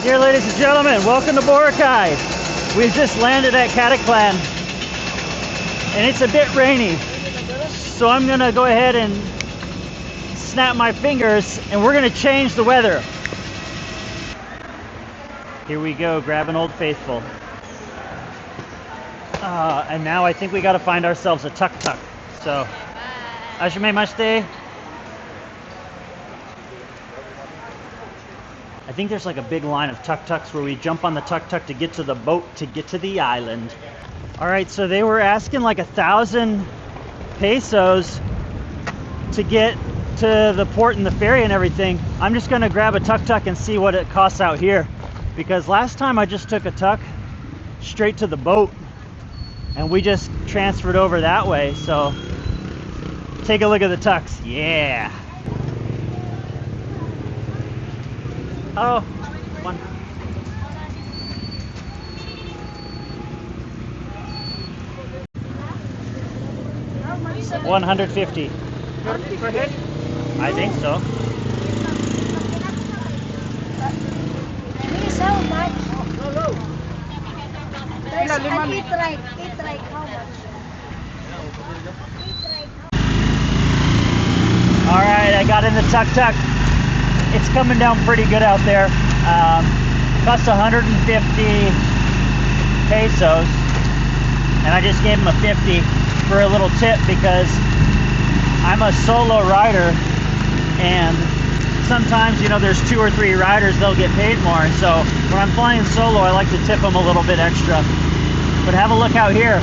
Dear ladies and gentlemen, welcome to Boracay. We've just landed at Caticlan and it's a bit rainy. So I'm gonna go ahead and snap my fingers and we're gonna change the weather. Here we go, grab an Old Faithful. And now I think we gotta find ourselves a tuk-tuk. So, ashimemashite. I think there's like a big line of tuk-tuks where we jump on the tuk-tuk to get to the boat to get to the island. All right, so they were asking like 1,000 pesos to get to the port and the ferry and everything. I'm just gonna grab a tuk-tuk and see what it costs out here, because last time I just took a tuk straight to the boat and we just transferred over that way. So take a look at the tuks. Yeah. Oh, one. $150. Per head? I think so. This is so much. No. There's Ilan, lima? an eat-right, how much? All right, I got in the tuk-tuk. It's coming down pretty good out there. Cost 150 pesos, and I just gave him a 50 for a little tip because I'm a solo rider, and sometimes, you know, there's 2 or 3 riders, they'll get paid more. And so when I'm flying solo, I like to tip them a little bit extra. But have a look out here.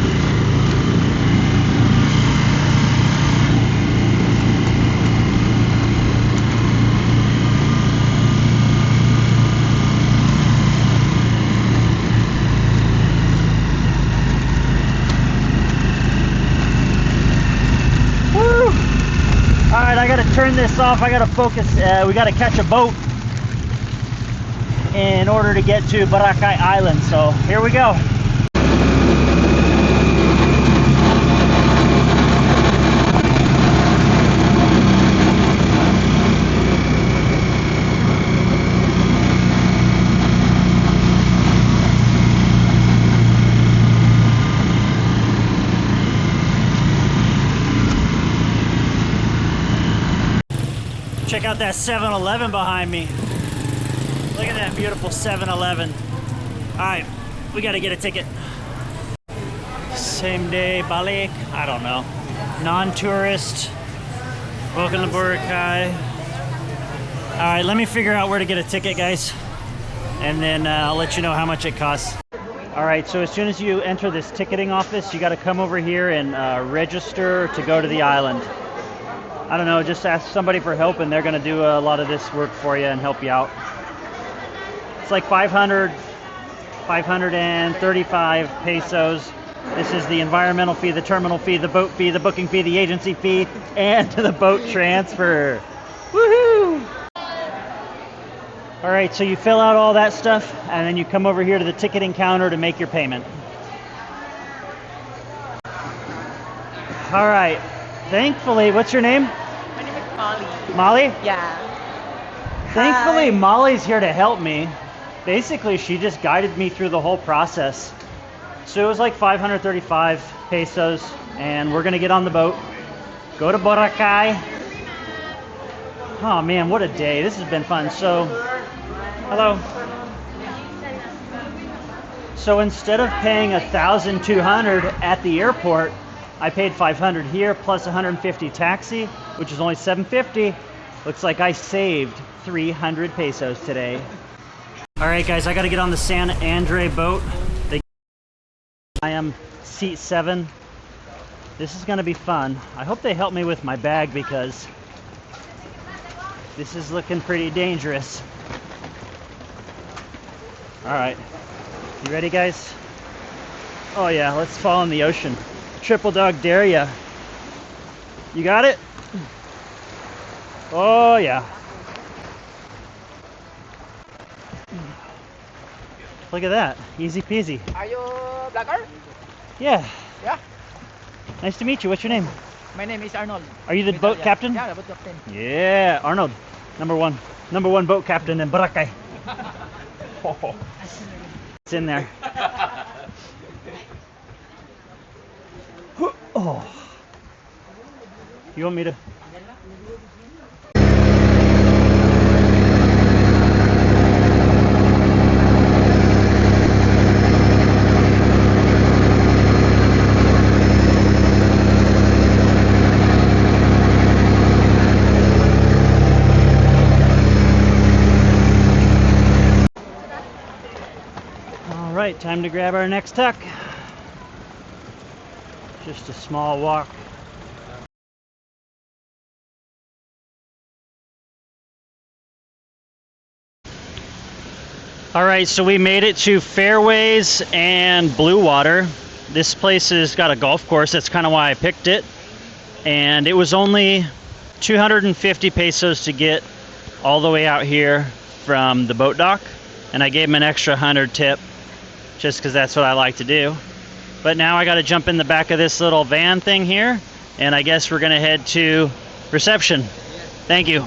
All right, I gotta turn this off. I gotta focus. We gotta catch a boat in order to get to Boracay Island. So here we go. Check out that 7-Eleven behind me. Look at that beautiful 7-Eleven. All right, we gotta get a ticket. Same day, balik, I don't know. Non-tourist, welcome to Boracay. All right, let me figure out where to get a ticket, guys. And then I'll let you know how much it costs. All right, so as soon as you enter this ticketing office, you gotta come over here and register to go to the island. I don't know, just ask somebody for help and they're gonna do a lot of this work for you and help you out. It's like 535 pesos. This is the environmental fee, the terminal fee, the boat fee, the booking fee, the agency fee, and the boat transfer. Woohoo! All right, so you fill out all that stuff and then you come over here to the ticketing counter to make your payment. All right. Thankfully, what's your name? My name is Molly. Molly? Yeah. Thankfully, Hi. Molly's here to help me. Basically, she just guided me through the whole process. So it was like 535 pesos, and we're gonna get on the boat, go to Boracay. Oh man, what a day. This has been fun. So, hello. So instead of paying 1,200 at the airport, I paid 500 here plus 150 taxi, which is only 750. Looks like I saved 300 pesos today. All right, guys, I got to get on the San Andre boat. I am seat 7. This is going to be fun. I hope they help me with my bag because this is looking pretty dangerous. All right, you ready, guys? Oh yeah, let's fall in the ocean. Triple dog dare ya. You got it? Oh yeah. Look at that. Easy peasy. Are you vlogger? Yeah. Yeah. Nice to meet you. What's your name? My name is Arnold. Are you the boat captain? Yeah, the boat captain. Yeah, Arnold. Number one boat captain in Boracay. It's in there. Oh. You want me to? All right, time to grab our next tuck. Just a small walk. All right, so we made it to Fairways and Bluewater. This place has got a golf course. That's kind of why I picked it. And it was only 250 pesos to get all the way out here from the boat dock. And I gave him an extra 100 tip just because that's what I like to do. But now I got to jump in the back of this little van thing here. And I guess we're going to head to reception. Thank you.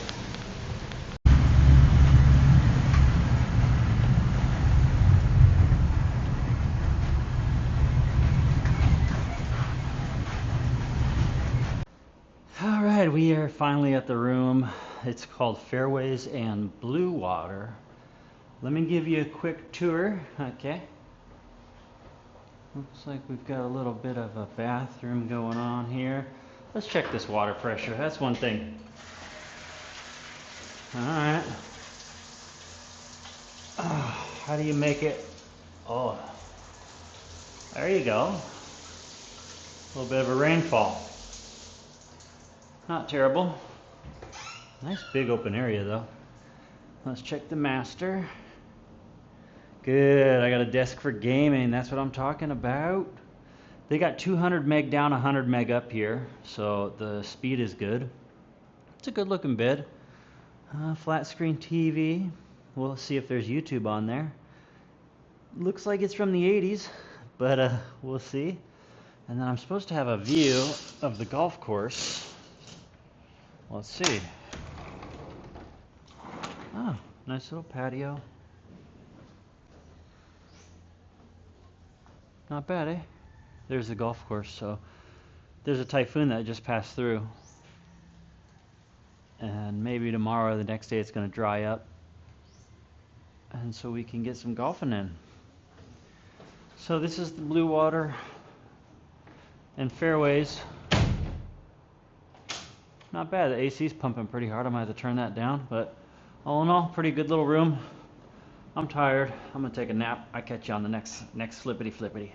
All right, we are finally at the room. It's called Fairways and Bluewater. Let me give you a quick tour. Okay. Looks like we've got a little bit of a bathroom going on here. Let's check this water pressure. That's one thing. All right. Oh, how do you make it? Oh, there you go. A little bit of a rainfall. Not terrible. Nice big open area though. Let's check the master. Good, I got a desk for gaming. That's what I'm talking about. They got 200 meg down, 100 meg up here, so the speed is good. It's a good looking bed. Flat screen TV. We'll see if there's YouTube on there. Looks like it's from the 80s, but we'll see. And then I'm supposed to have a view of the golf course. Let's see. Oh, nice little patio. Not bad, eh? There's the golf course. So there's a typhoon that just passed through. And maybe tomorrow or the next day it's going to dry up. And so we can get some golfing in. So this is the Bluewater and Fairways. Not bad. The AC's pumping pretty hard. I might have to turn that down, but all in all, pretty good little room. I'm tired. I'm gonna take a nap. I'll catch you on the next flippity flippity.